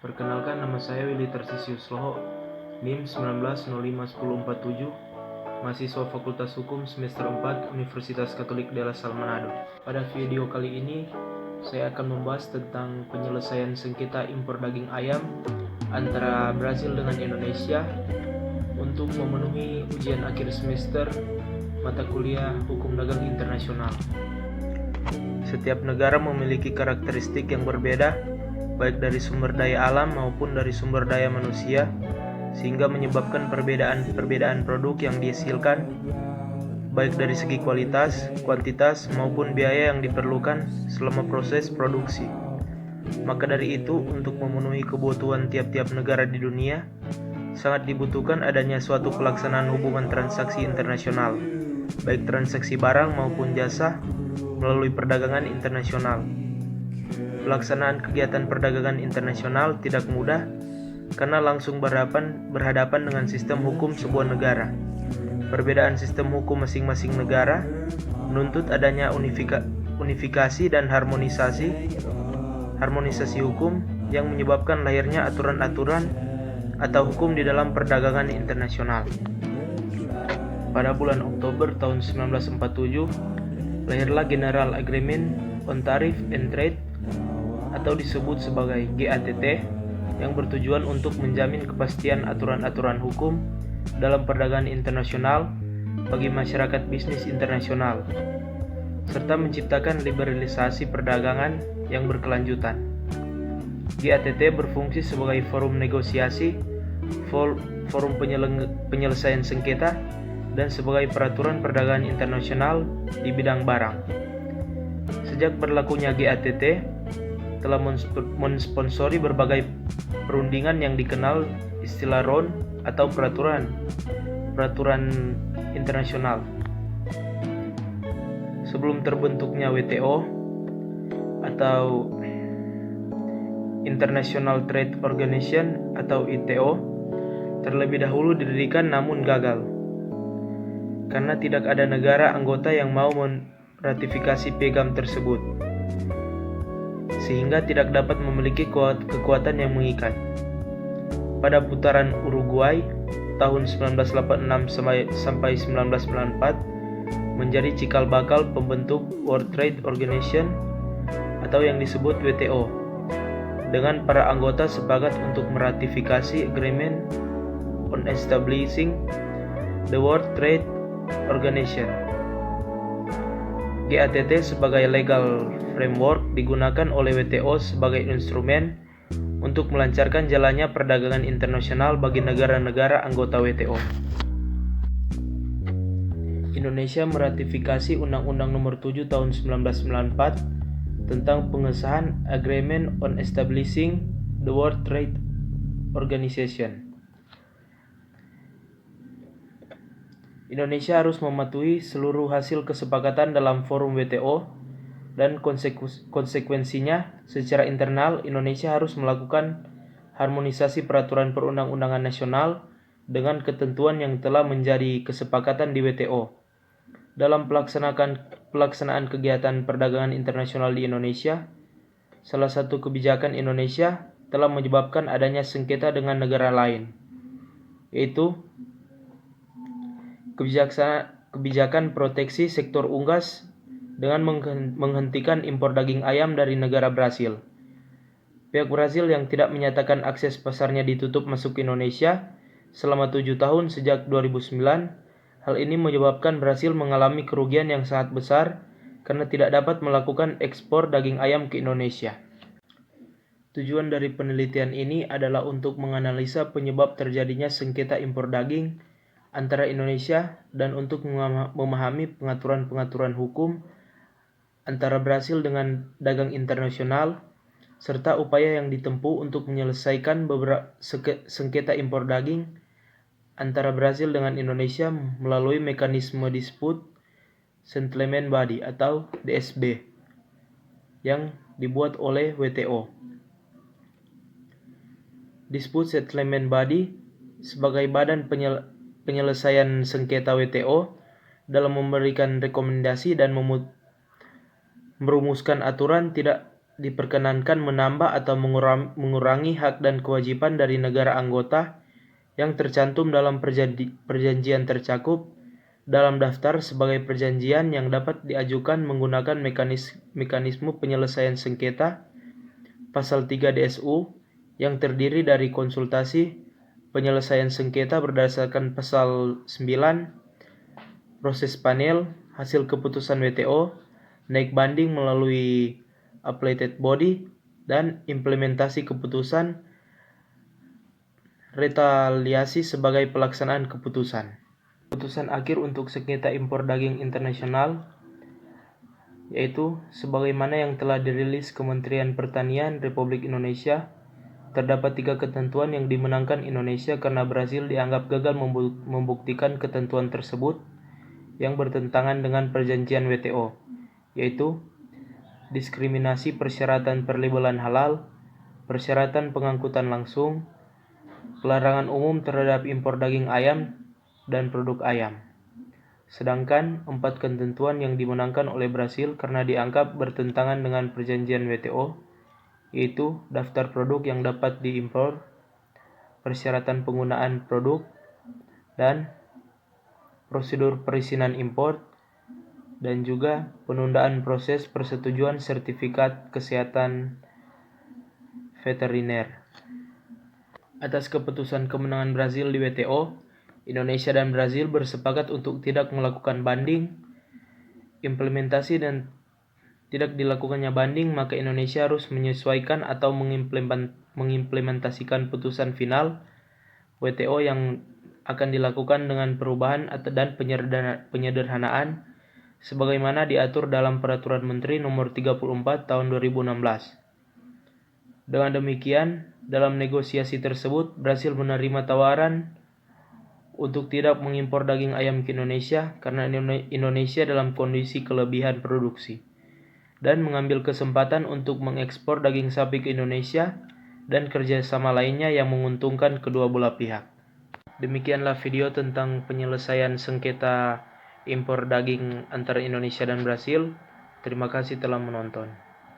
Perkenalkan, nama saya Willy Tarsisius Loho, NIM 19051047, mahasiswa Fakultas Hukum semester 4 Universitas Katolik de la Salle Manado. Pada video kali ini, saya akan membahas tentang penyelesaian sengketa impor daging ayam antara Brasil dengan Indonesia untuk memenuhi ujian akhir semester mata kuliah Hukum Dagang Internasional. Setiap negara memiliki karakteristik yang berbeda, baik dari sumber daya alam maupun dari sumber daya manusia, sehingga menyebabkan perbedaan produk yang dihasilkan, baik dari segi kualitas, kuantitas, maupun biaya yang diperlukan selama proses produksi. Maka dari itu, untuk memenuhi kebutuhan tiap-tiap negara di dunia, sangat dibutuhkan adanya suatu pelaksanaan hubungan transaksi internasional, baik transaksi barang maupun jasa, melalui perdagangan internasional. Pelaksanaan kegiatan perdagangan internasional tidak mudah karena langsung berhadapan dengan sistem hukum sebuah negara. Perbedaan sistem hukum masing-masing negara menuntut adanya unifikasi dan harmonisasi hukum yang menyebabkan lahirnya aturan-aturan atau hukum di dalam perdagangan internasional. Pada bulan Oktober tahun 1947, lahirlah General Agreement on Tariff and Trade atau disebut sebagai GATT yang bertujuan untuk menjamin kepastian aturan-aturan hukum dalam perdagangan internasional bagi masyarakat bisnis internasional, serta menciptakan liberalisasi perdagangan yang berkelanjutan. GATT berfungsi sebagai forum negosiasi, forum penyelesaian sengketa, dan sebagai peraturan perdagangan internasional di bidang barang. Sejak berlakunya GATT, telah mensponsori berbagai perundingan yang dikenal istilah RON atau peraturan internasional. Sebelum terbentuknya WTO atau International Trade Organization atau ITO, terlebih dahulu didirikan namun gagal karena tidak ada negara anggota yang mau meratifikasi piagam tersebut, sehingga tidak dapat memiliki kekuatan yang mengikat. Pada putaran Uruguay tahun 1986 sampai 1994 menjadi cikal bakal pembentuk World Trade Organization atau yang disebut WTO, dengan para anggota sepakat untuk meratifikasi Agreement on Establishing the World Trade Organization. GATT sebagai legal framework digunakan oleh WTO sebagai instrumen untuk melancarkan jalannya perdagangan internasional bagi negara-negara anggota WTO. Indonesia meratifikasi Undang-Undang Nomor 7 Tahun 1994 tentang pengesahan Agreement on Establishing the World Trade Organization. Indonesia harus mematuhi seluruh hasil kesepakatan dalam forum WTO dan konsekuensinya secara internal Indonesia harus melakukan harmonisasi peraturan perundang-undangan nasional dengan ketentuan yang telah menjadi kesepakatan di WTO. Dalam pelaksanaan kegiatan perdagangan internasional di Indonesia, salah satu kebijakan Indonesia telah menyebabkan adanya sengketa dengan negara lain, yaitu kebijakan proteksi sektor unggas dengan menghentikan impor daging ayam dari negara Brasil. Pihak Brasil yang tidak menyatakan akses pasarnya ditutup masuk ke Indonesia selama 7 tahun sejak 2009, hal ini menyebabkan Brasil mengalami kerugian yang sangat besar karena tidak dapat melakukan ekspor daging ayam ke Indonesia. Tujuan dari penelitian ini adalah untuk menganalisa penyebab terjadinya sengketa impor daging antara Indonesia dan untuk memahami pengaturan-pengaturan hukum antara Brasil dengan dagang internasional, serta upaya yang ditempuh untuk menyelesaikan beberapa sengketa impor daging antara Brasil dengan Indonesia melalui mekanisme Dispute Settlement Body atau DSB yang dibuat oleh WTO. Dispute Settlement Body sebagai badan penyelesaian sengketa WTO dalam memberikan rekomendasi dan merumuskan aturan tidak diperkenankan menambah atau mengurangi hak dan kewajiban dari negara anggota yang tercantum dalam perjanjian tercakup dalam daftar sebagai perjanjian yang dapat diajukan menggunakan mekanisme penyelesaian sengketa Pasal 3 DSU yang terdiri dari konsultasi, penyelesaian sengketa berdasarkan Pasal 9, proses panel, hasil keputusan WTO, naik banding melalui Appellate Body, dan implementasi keputusan retaliasi sebagai pelaksanaan keputusan. Keputusan akhir untuk sengketa impor daging internasional yaitu sebagaimana yang telah dirilis Kementerian Pertanian Republik Indonesia, terdapat 3 ketentuan yang dimenangkan Indonesia karena Brasil dianggap gagal membuktikan ketentuan tersebut yang bertentangan dengan perjanjian WTO, yaitu diskriminasi persyaratan perlabelan halal, persyaratan pengangkutan langsung, pelarangan umum terhadap impor daging ayam dan produk ayam. Sedangkan 4 ketentuan yang dimenangkan oleh Brasil karena dianggap bertentangan dengan perjanjian WTO, yaitu daftar produk yang dapat diimpor, persyaratan penggunaan produk, dan prosedur perizinan impor, dan juga penundaan proses persetujuan sertifikat kesehatan veteriner. Atas keputusan kemenangan Brasil di WTO, Indonesia dan Brasil bersepakat untuk tidak melakukan banding. Implementasi dan tidak dilakukannya banding, maka Indonesia harus menyesuaikan atau mengimplementasikan putusan final WTO yang akan dilakukan dengan perubahan dan penyederhanaan sebagaimana diatur dalam Peraturan Menteri Nomor 34 Tahun 2016. Dengan demikian, dalam negosiasi tersebut, Brasil menerima tawaran untuk tidak mengimpor daging ayam ke Indonesia karena Indonesia dalam kondisi kelebihan produksi, dan mengambil kesempatan untuk mengekspor daging sapi ke Indonesia dan kerjasama lainnya yang menguntungkan kedua belah pihak. Demikianlah video tentang penyelesaian sengketa impor daging antara Indonesia dan Brasil. Terima kasih telah menonton.